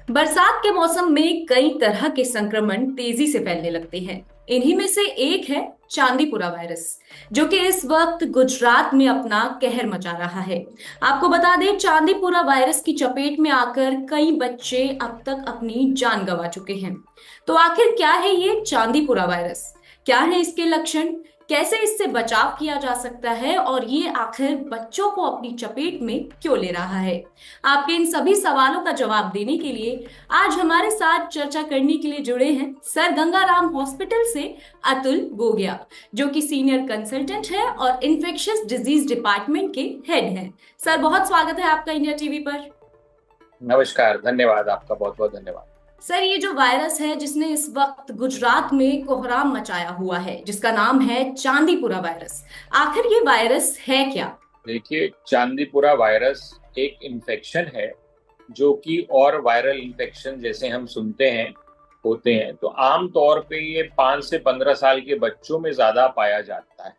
बरसात के मौसम में कई तरह के संक्रमण तेजी से फैलने लगते हैं। इन्हीं में से एक है चांदीपुरा वायरस, जो कि इस वक्त गुजरात में अपना कहर मचा रहा है। आपको बता दें, चांदीपुरा वायरस की चपेट में आकर कई बच्चे अब तक अपनी जान गंवा चुके हैं। तो आखिर क्या है ये चांदीपुरा वायरस? क्या है इसके लक्षण? कैसे इससे बचाव किया जा सकता है? और ये आखिर बच्चों को अपनी चपेट में क्यों ले रहा है? आपके इन सभी सवालों का जवाब देने के लिए आज हमारे साथ चर्चा करने के लिए जुड़े हैं सर गंगाराम हॉस्पिटल से अतुल गोगिया, जो कि सीनियर कंसल्टेंट है और इन्फेक्शियस डिजीज डिपार्टमेंट के हेड हैं। सर, बहुत स्वागत है आपका इंडिया टीवी पर। नमस्कार। धन्यवाद, आपका बहुत बहुत धन्यवाद। सर, ये जो वायरस है जिसने इस वक्त गुजरात में कोहराम मचाया हुआ है, जिसका नाम है चांदीपुरा वायरस, आखिर ये वायरस है क्या? देखिए, चांदीपुरा वायरस एक इन्फेक्शन है जो कि और वायरल इन्फेक्शन जैसे हम सुनते हैं होते हैं, तो आम तौर पे ये 5 से 15 साल के बच्चों में ज्यादा पाया जाता है।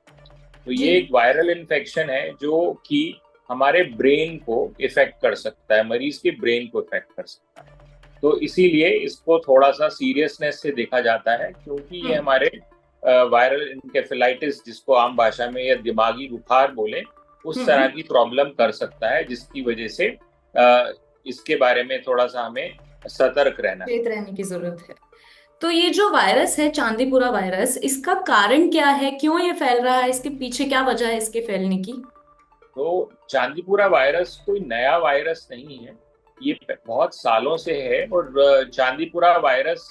तो जी। ये एक वायरल इन्फेक्शन है जो कि हमारे ब्रेन को इफेक्ट कर सकता है, मरीज के ब्रेन को इफेक्ट कर सकता है। तो इसीलिए इसको थोड़ा सा सीरियसनेस से देखा जाता है, क्योंकि ये हम्म। हमारे वायरल इंकेफेलाइटिस, जिसको आम भाषा में या दिमागी बुखार बोले, उस तरह हम्म। की प्रॉब्लम कर सकता है, जिसकी वजह से इसके बारे में थोड़ा सा हमें सतर्क रहना है। चेत रहने की जरूरत है। तो ये जो वायरस है चांदीपुरा वायरस, इसका कारण क्या है? क्यों ये फैल रहा है? इसके पीछे क्या वजह है इसके फैलने की? तो चांदीपुरा वायरस कोई नया वायरस नहीं है, ये बहुत सालों से है। और चांदीपुरा वायरस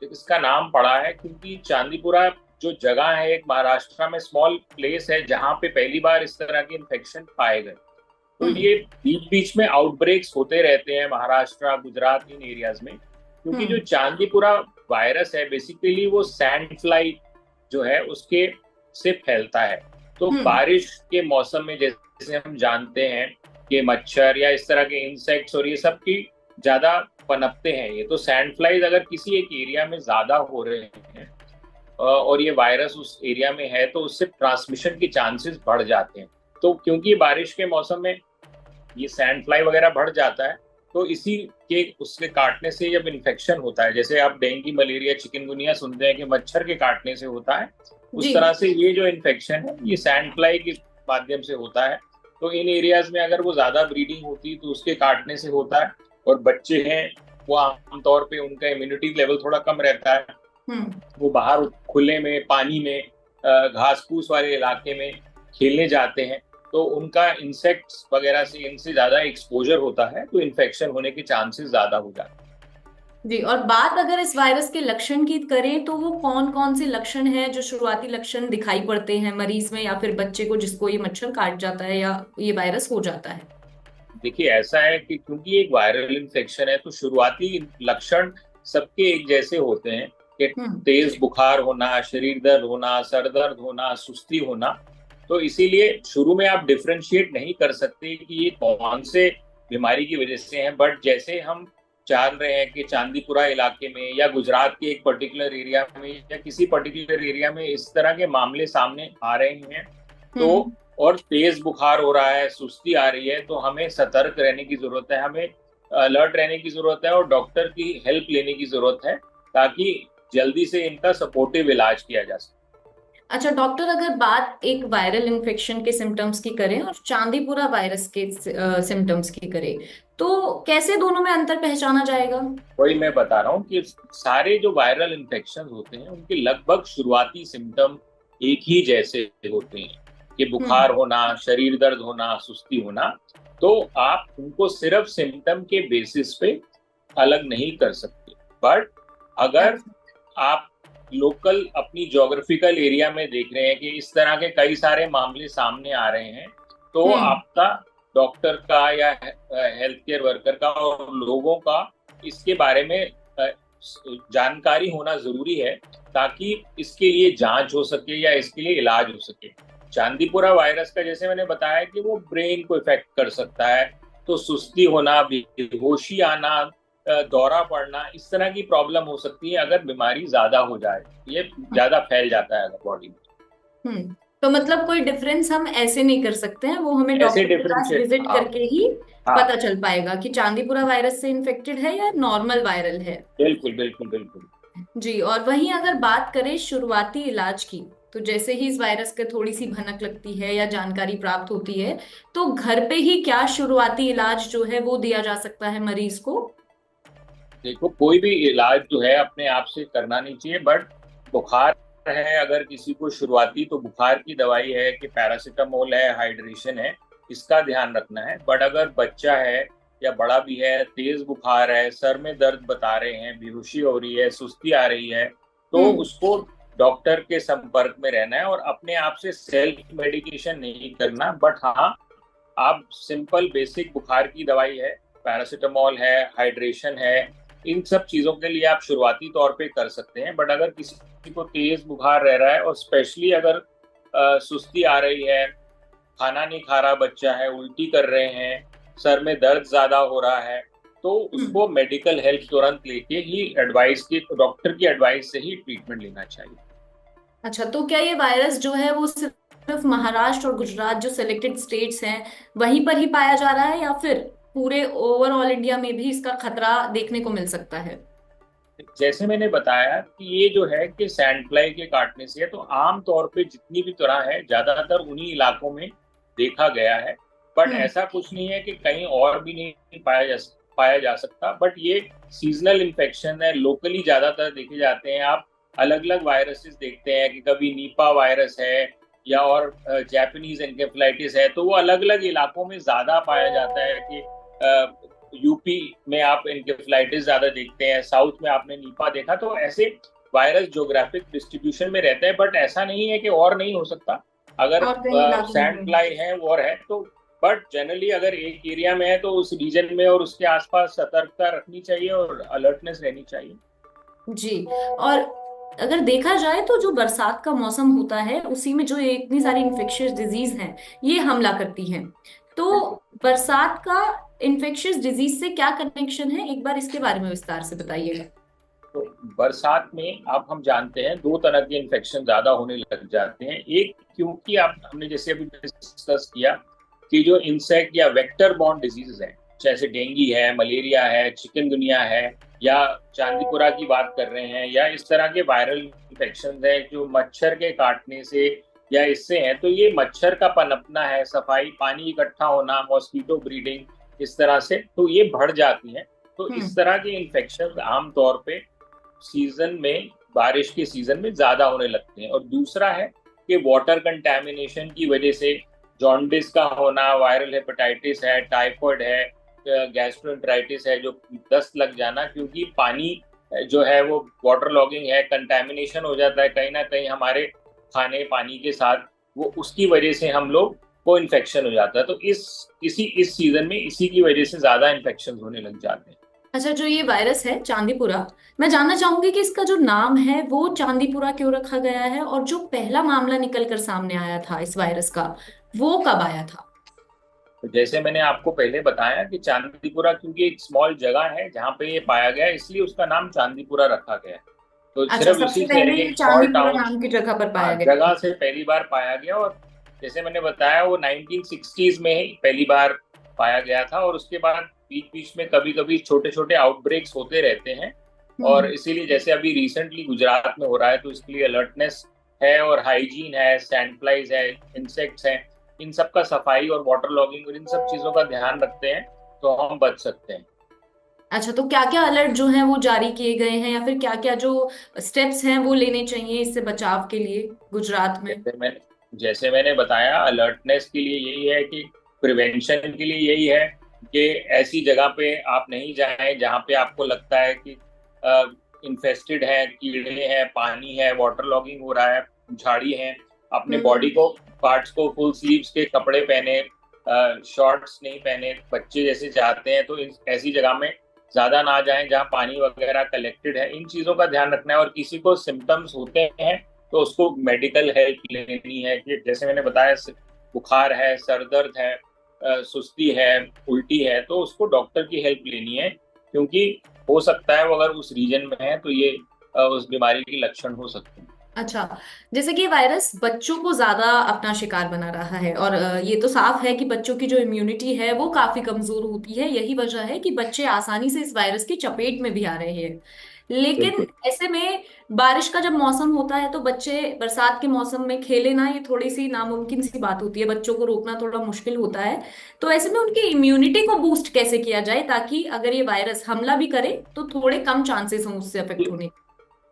इसका नाम पड़ा है क्योंकि चांदीपुरा जो जगह है, एक महाराष्ट्र में स्मॉल प्लेस है जहाँ पे पहली बार इस तरह के इन्फेक्शन पाए गए। तो हम्म। ये बीच बीच में आउटब्रेक्स होते रहते हैं महाराष्ट्र, गुजरात, इन एरियाज में। क्योंकि जो हम्म। चांदीपुरा वायरस है, बेसिकली वो सैंड फ्लाई जो है उसके से फैलता है। तो हम्म। बारिश के मौसम में, जैसे हम जानते हैं कि मच्छर या इस तरह के इंसेक्ट्स और ये सब की ज्यादा पनपते हैं। ये तो सैंड फ्लाइज अगर किसी एक एरिया में ज्यादा हो रहे हैं और ये वायरस उस एरिया में है, तो उससे ट्रांसमिशन के चांसेस बढ़ जाते हैं। तो क्योंकि बारिश के मौसम में ये सैंड फ्लाई वगैरह बढ़ जाता है, तो इसी के उसके काटने से जब इन्फेक्शन होता है, जैसे आप डेंगू, मलेरिया, चिकनगुनिया सुनते हैं कि मच्छर के काटने से होता है, जी। उस तरह से ये जो इन्फेक्शन है ये सैंड फ्लाई के माध्यम से होता है। तो इन एरियाज में अगर वो ज्यादा ब्रीडिंग होती है तो उसके काटने से होता है। और बच्चे हैं वो आमतौर पे उनका इम्यूनिटी लेवल थोड़ा कम रहता है, हम्म। वो बाहर खुले में, पानी में, घास फूस वाले इलाके में खेलने जाते हैं, तो उनका इंसेक्ट्स वगैरह से इनसे ज्यादा एक्सपोजर होता है, तो इन्फेक्शन होने के चांसेस ज्यादा हो जाते हैं। जी, और बात अगर इस वायरस के लक्षण की करें, तो वो कौन कौन से लक्षण हैं जो शुरुआती लक्षण दिखाई पड़ते हैं मरीज में या फिर बच्चे को जिसको ये मच्छर काट जाता है या ये वायरस हो जाता है? देखिए, ऐसा है कि क्योंकि एक वायरल इन्फेक्शन है, तो शुरुआती लक्षण सबके एक जैसे होते हैं कि हम्म। तेज बुखार होना, शरीर दर्द होना, सर दर्द होना, सुस्ती होना। तो इसीलिए शुरू में आप डिफरेंशिएट नहीं कर सकते कि ये कौन से बीमारी की वजह से है। बट जैसे हम जान रहे हैं कि चांदीपुरा इलाके में या गुजरात के एक पर्टिकुलर एरिया में या किसी पर्टिकुलर एरिया में इस तरह के मामले सामने आ रहे हैं, तो हम्म। और तेज बुखार हो रहा है, सुस्ती आ रही है, तो हमें सतर्क रहने की जरूरत है, हमें अलर्ट रहने की जरूरत है और डॉक्टर की हेल्प लेने की जरूरत है, ताकि जल्दी से इनका सपोर्टिव इलाज किया जा सके। अच्छा डॉक्टर, अगर बात एक वायरल इन्फेक्शन के सिम्टम्स की करें और चांदीपुरा वायरस के सिम्टम्स की करें, तो कैसे दोनों में अंतर पहचाना जाएगा? वही मैं बता रहा हूँ कि सारे जो वायरल इन्फेक्शन होते हैं उनके लगभग शुरुआती सिम्टम एक ही जैसे होते हैं, कि बुखार हम्म। होना, शरीर दर्द होना, सुस्ती होना। तो आप उनको सिर्फ सिम्टम के बेसिस पे अलग नहीं कर सकते। बट अगर अच्छा। आप लोकल अपनी ज्योग्राफिकल एरिया में देख रहे हैं कि इस तरह के कई सारे मामले सामने आ रहे हैं, तो हम्म। आपका डॉक्टर का या हेल्थ केयर वर्कर का और लोगों का इसके बारे में जानकारी होना जरूरी है, ताकि इसके लिए जांच हो सके या इसके लिए इलाज हो सके। चांदीपुरा वायरस का, जैसे मैंने बताया, कि वो ब्रेन को इफेक्ट कर सकता है। तो सुस्ती होना, बेहोशी आना, दौरा पड़ना, इस तरह की प्रॉब्लम हो सकती है अगर बीमारी ज्यादा हो जाए, ये ज्यादा फैल जाता है अगर बॉडी में। हम्म। तो मतलब कोई डिफरेंस हम ऐसे नहीं कर सकते हैं, वो हमें ऐसे डॉक्टर के पास डिफरेंशिएट, विजिट हाँ। करके ही हाँ, पता चल पाएगा कि चांदीपुरा वायरस से इन्फेक्टेड है या नॉर्मल वायरल है। बिल्कुल बिल्कुल बिल्कुल। जी, और वहीं अगर बात करें शुरुआती इलाज की, तो जैसे ही इस वायरस के थोड़ी सी भनक लगती है या जानकारी प्राप्त होती है, तो घर पे ही क्या शुरुआती इलाज जो है वो दिया जा सकता है मरीज को? देखो, कोई भी इलाज जो है अपने आप से करना नहीं चाहिए, बट बुखार है अगर किसी को शुरुआती, तो बुखार की दवाई है कि पैरासीटामोल है, हाइड्रेशन है, इसका ध्यान रखना है। बट अगर बच्चा है या बड़ा भी है, तेज बुखार है, सर में दर्द बता रहे हैं, बेहोशी हो रही है, सुस्ती आ रही है, तो हम्म। उसको डॉक्टर के संपर्क में रहना है और अपने आप से सेल्फ मेडिकेशन नहीं करना। बट हाँ, आप सिंपल बेसिक बुखार की दवाई है, पैरासीटामोल है, हाइड्रेशन है, इन सब चीजों के लिए आप शुरुआती तौर पे कर सकते हैं। बट अगर किसी को तेज बुखार रह रहा है और स्पेशली अगर सुस्ती आ रही है, खाना नहीं खा रहा बच्चा है, उल्टी कर रहे हैं, सर में दर्द ज्यादा हो रहा है, तो हम्म। उसको मेडिकल हेल्प तुरंत लेके ही एडवाइस की, डॉक्टर की एडवाइस से ही ट्रीटमेंट लेना चाहिए। अच्छा, तो क्या ये वायरस जो है वो सिर्फ महाराष्ट्र और गुजरात जो सिलेक्टेड स्टेट्स हैं वहीं पर ही पाया जा रहा है, या फिर पूरे ओवरऑल इंडिया में भी इसका खतरा देखने को मिल सकता है? जैसे मैंने बताया कि ये जो है कि सैंड फ्लाई के काटने से है, तो आम तौर पे जितनी भी तरह है ज्यादातर उन्हीं इलाकों में देखा गया है। बट हम्म। ऐसा कुछ नहीं है कि कहीं और भी नहीं पाया जा सकता। बट ये सीजनल इन्फेक्शन है, लोकली ज्यादातर देखे जाते हैं। आप अलग अलग वायरसेस देखते हैं कि कभी नीपा वायरस है या और जापानीज एनकेफ्लाइटिस है, तो वो अलग अलग इलाकों में ज्यादा पाया जाता है कि यूपी में आप इनकेफ्लाइटिस ज्यादा देखते हैं, साउथ में आपने नीपा देखा। तो ऐसे वायरस ज्योग्राफिक डिस्ट्रीब्यूशन में रहते हैं, बट ऐसा नहीं है कि और नहीं हो सकता। अगर और कई इलाकों में सैंड नहीं हो फ्लाई सकता। है और है तो, बट जनरली अगर एक एरिया में है तो उस रीजन में और उसके आसपास सतर्कता रखनी चाहिए और अलर्टनेस रहनी चाहिए। जी। और अगर देखा जाए तो जो बरसात का मौसम होता है उसी में जो ये इतनी सारी इन्फेक्शियस डिजीज हैं ये हमला करती हैं, तो बिल्कुल। बरसात का इन्फेक्शियस डिजीज से क्या कनेक्शन है, एक बार इसके बारे में विस्तार से बताइएगा। तो बरसात में आप, हम जानते हैं, दो तरह के इन्फेक्शन ज्यादा होने लग जाते हैं। एक, क्योंकि आप, हमने जैसे अभी डिस्कस किया कि जो इंसेक्ट या वेक्टर बॉर्न डिजीजेस हैं, जैसे डेंगू है, मलेरिया है, चिकनगुनिया है, या चांदीपुरा की बात कर रहे हैं, या इस तरह के वायरल इन्फेक्शन है जो मच्छर के काटने से या इससे हैं, तो ये मच्छर का पनपना है, सफाई, पानी इकट्ठा होना, मॉस्किटो ब्रीडिंग, इस तरह से तो ये बढ़ जाती हैं। तो हम्म। इस तरह के इन्फेक्शन आमतौर पे सीजन में, बारिश के सीजन में ज्यादा होने लगते हैं। और दूसरा है कि वाटर कंटेमिनेशन की वजह से जॉन्डिस का होना, वायरल हेपेटाइटिस है, टाइफाइड है, गैस्ट्रोएंटेराइटिस है, जो दस्त लग जाना, क्योंकि पानी जो है वो वाटर लॉगिंग है, कंटेमिनेशन हो जाता है कहीं ना कहीं हमारे खाने पानी के साथ, वो उसकी वजह से हम लोग को इन्फेक्शन हो जाता है। तो इस सीजन में इसी की वजह से ज्यादा इन्फेक्शन होने लग जाते हैं। अच्छा, जो ये वायरस है चांदीपुरा, मैं जानना चाहूंगी कि इसका जो नाम है वो चांदीपुरा क्यों रखा गया है, और जो पहला मामला निकल कर सामने आया था इस वायरस का वो कब आया था? तो जैसे मैंने आपको पहले बताया कि चांदीपुरा क्योंकि एक स्मॉल जगह है जहाँ पे ये पाया गया, इसलिए उसका नाम चांदीपुरा रखा गया है। तो अच्छा, सिर्फ सबसे इसी से पहले ये एक स्मॉल चांदीपुरा टाउन, नाम की जगह पर हाँ, पाया गया जगह था। से पहली बार पाया गया। और जैसे मैंने बताया वो 1960s में ही पहली बार पाया गया था, और उसके बाद बीच बीच में कभी कभी छोटे छोटे आउटब्रेक्स होते रहते हैं। और हम्म। इसीलिए जैसे अभी रिसेंटली गुजरात में हो रहा है, तो इसके लिए अलर्टनेस है और हाइजीन है, सैंड फ्लाइज है, इंसेक्ट्स हैं, इन सब का सफाई और वाटर लॉगिंग और इन सब चीजों का ध्यान रखते हैं तो हम बच सकते हैं। अच्छा, तो क्या क्या अलर्ट जो हैं वो जारी किए गए हैं, या फिर क्या क्या जो स्टेप्स हैं वो लेने चाहिए इससे बचाव के लिए गुजरात में? जैसे मैंने बताया, अलर्टनेस के लिए यही है कि, प्रिवेंशन के लिए यही है कि ऐसी जगह पे आप नहीं जाएं जहाँ पे आपको लगता है कि इन्फेस्टेड है, कीड़े हैं, पानी है, वाटर लॉगिंग हो रहा है, झाड़ी है। अपने बॉडी हम्म। को, पार्ट्स को फुल स्लीव्स के कपड़े पहने, शॉर्ट्स नहीं पहने, बच्चे जैसे जाते हैं तो ऐसी जगह में ज्यादा ना जाएं जहाँ पानी वगैरह कलेक्टेड है। इन चीजों का ध्यान रखना है। और किसी को सिम्टम्स होते हैं तो उसको मेडिकल हेल्प लेनी है, कि जैसे मैंने बताया, बुखार है, सर दर्द है, सुस्ती है, उल्टी है, तो उसको डॉक्टर की हेल्प लेनी है। क्योंकि हो सकता है वो अगर उस रीजन में है तो ये उस बीमारी के लक्षण हो सकते हैं। अच्छा, जैसे कि ये वायरस बच्चों को ज्यादा अपना शिकार बना रहा है, और ये तो साफ है कि बच्चों की जो इम्यूनिटी है वो काफी कमजोर होती है। यही वजह है कि बच्चे आसानी से इस वायरस की चपेट में भी आ रहे हैं। लेकिन बिल्कुल। ऐसे में बारिश का जब मौसम होता है तो बच्चे बरसात के मौसम में खेले ना, ये थोड़ी सी नामुमकिन सी बात होती है, बच्चों को रोकना थोड़ा मुश्किल होता है। तो ऐसे में उनकी इम्यूनिटी को बूस्ट कैसे किया जाए ताकि अगर ये वायरस हमला भी करे तो थोड़े कम चांसेस हों उससे अफेक्ट होने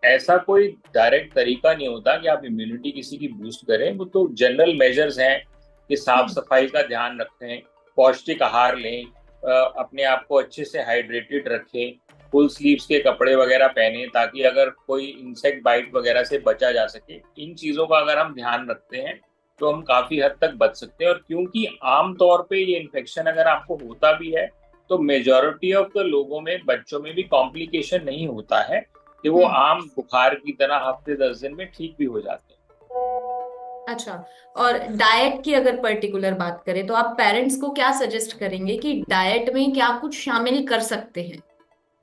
ऐसा कोई डायरेक्ट तरीका नहीं होता कि आप इम्यूनिटी किसी की बूस्ट करें। वो तो जनरल मेजर्स हैं कि के। साफ सफाई का ध्यान रखें, पौष्टिक आहार लें, अपने आप को अच्छे से हाइड्रेटेड रखें, फुल स्लीव्स के कपड़े वगैरह पहने ताकि अगर कोई इंसेक्ट बाइट वगैरह से बचा जा सके। इन चीज़ों का अगर हम ध्यान रखते हैं तो हम काफ़ी हद तक बच सकते हैं। और क्योंकि आम तौर पे ये इन्फेक्शन अगर आपको होता भी है तो मेजॉरिटी ऑफ द लोगों में, बच्चों में भी कॉम्प्लिकेशन नहीं होता है, कि वो हम्म। आम बुखार की तरह हफ्ते 10 दिन में ठीक भी हो जाते हैं। अच्छा, और डाइट की अगर पर्टिकुलर बात करें तो आप पेरेंट्स को क्या सजेस्ट करेंगे कि डाइट में क्या कुछ शामिल कर सकते हैं एक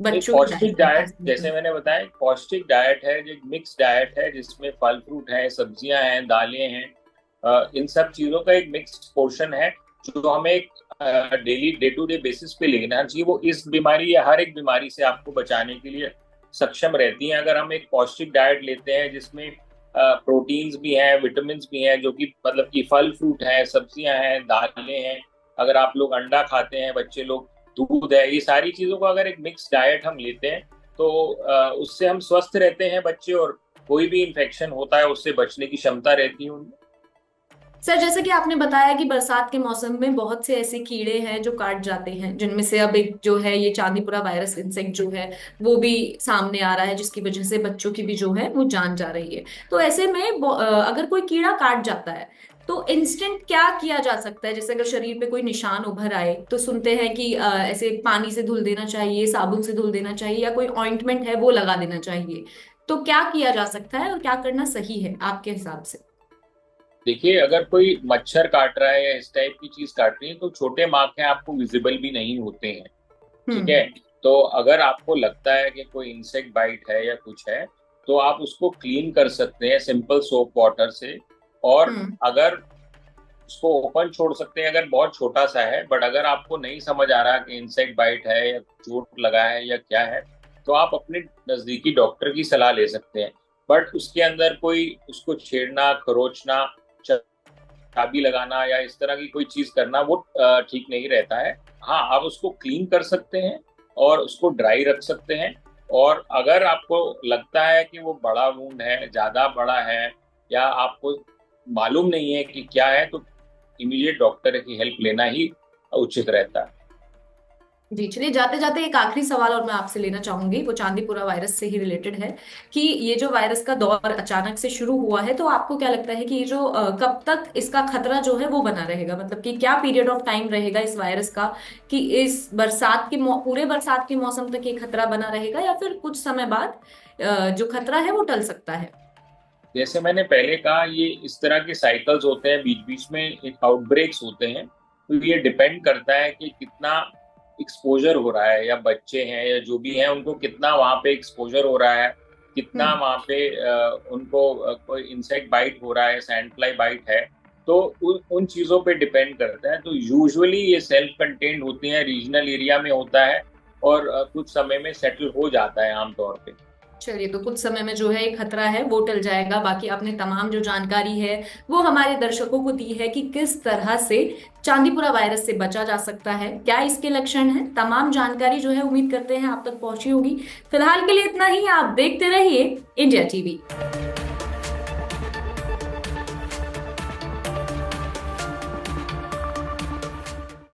बच्चों की पौष्टिक डाइट में डाइट, खासतौर जैसे पर? मैंने बताया, एक पौष्टिक डाइट है जो मिक्स डाइट है जिसमें फल फ्रूट है, सब्जियां हैं, दालें हैं, इन सब चीजों का एक मिक्स पोर्शन है जो हमें एक daily day to day basis पे लेना चाहिए। वो इस बीमारी या हर एक बीमारी से आपको बचाने के लिए सक्षम रहती हैं। अगर हम एक पौष्टिक डाइट लेते हैं जिसमें प्रोटीन्स भी हैं, विटामिन भी हैं, जो कि मतलब कि फल फ्रूट है, सब्जियां हैं, दालें हैं, अगर आप लोग अंडा खाते हैं, बच्चे लोग दूध है, ये सारी चीजों को अगर एक मिक्स डाइट हम लेते हैं तो उससे हम स्वस्थ रहते हैं बच्चे, और कोई भी इन्फेक्शन होता है उससे बचने की क्षमता रहती है उनमें। सर, जैसे कि आपने बताया कि बरसात के मौसम में बहुत से ऐसे कीड़े हैं जो काट जाते हैं, जिनमें से अब एक जो है ये चांदीपुरा वायरस इंसेक्ट जो है वो भी सामने आ रहा है, जिसकी वजह से बच्चों की भी जो है वो जान जा रही है। तो ऐसे में अगर कोई कीड़ा काट जाता है तो इंस्टेंट क्या किया जा सकता है? जैसे अगर शरीर पे कोई निशान उभर आए तो सुनते हैं कि ऐसे पानी से धुल देना चाहिए, साबुन से धुल देना चाहिए, या कोई ऑइंटमेंट है वो लगा देना चाहिए। तो क्या किया जा सकता है और क्या करना सही है आपके हिसाब से? देखिए, अगर कोई मच्छर काट रहा है या इस टाइप की चीज काट रही है तो छोटे माखे आपको विजिबल भी नहीं होते हैं। ठीक हम्म। है। तो अगर आपको लगता है कि कोई इंसेक्ट बाइट है या कुछ है तो आप उसको क्लीन कर सकते हैं सिंपल सोप वाटर से। और हम्म। अगर उसको ओपन छोड़ सकते हैं अगर बहुत छोटा सा है, बट अगर आपको नहीं समझ आ रहा कि इंसेक्ट बाइट है या चोट लगा है या क्या है, तो आप अपने नजदीकी डॉक्टर की सलाह ले सकते हैं। बट उसके अंदर कोई उसको छेड़ना, खरोचना, चाबी लगाना या इस तरह की कोई चीज करना वो ठीक नहीं रहता है। हाँ, आप उसको क्लीन कर सकते हैं और उसको ड्राई रख सकते हैं। और अगर आपको लगता है कि वो बड़ा वूंड है, ज्यादा बड़ा है, या आपको मालूम नहीं है कि क्या है, तो इमीडिएट डॉक्टर की हेल्प लेना ही उचित रहता है। जी, चलिए, जाते जाते एक आखिरी सवाल और मैं आपसे लेना चाहूंगी, वो चांदीपुरा वायरस से ही रिलेटेड है कि ये जो वायरस का दौर अचानक से शुरू हुआ है, तो आपको क्या लगता है कि ये जो कब तक इसका खतरा जो है वो बना रहेगा? मतलब कि क्या पीरियड ऑफ टाइम रहेगा इस वायरस का कि इस बरसात के पूरे बरसात के मौसम तक ये खतरा बना रहेगा, या फिर कुछ समय बाद जो खतरा है वो टल सकता है? जैसे मैंने पहले कहा, ये इस तरह के साइकिल्स होते हैं, बीच बीच में आउटब्रेक्स होते हैं। तो ये डिपेंड करता है कि कितना एक्सपोजर हो रहा है, या बच्चे हैं या जो भी हैं उनको कितना वहाँ पे एक्सपोजर हो रहा है, कितना हम्म। वहाँ पे उनको कोई इंसेक्ट बाइट हो रहा है, सैंड फ्लाई बाइट है। तो उन चीज़ों पे डिपेंड करता है। तो यूजुअली ये सेल्फ कंटेन्ड होती हैं, रीजनल एरिया में होता है, और कुछ समय में सेटल हो जाता है आमतौर पे। चलिए, तो कुछ समय में जो है ये खतरा है वो टल जाएगा। बाकी आपने तमाम जो जानकारी है वो हमारे दर्शकों को दी है कि किस तरह से चांदीपुरा वायरस से बचा जा सकता है, क्या इसके लक्षण हैं, तमाम जानकारी जो है उम्मीद करते हैं आप तक पहुंची होगी। फिलहाल के लिए इतना ही। आप देखते रहिए इंडिया टीवी।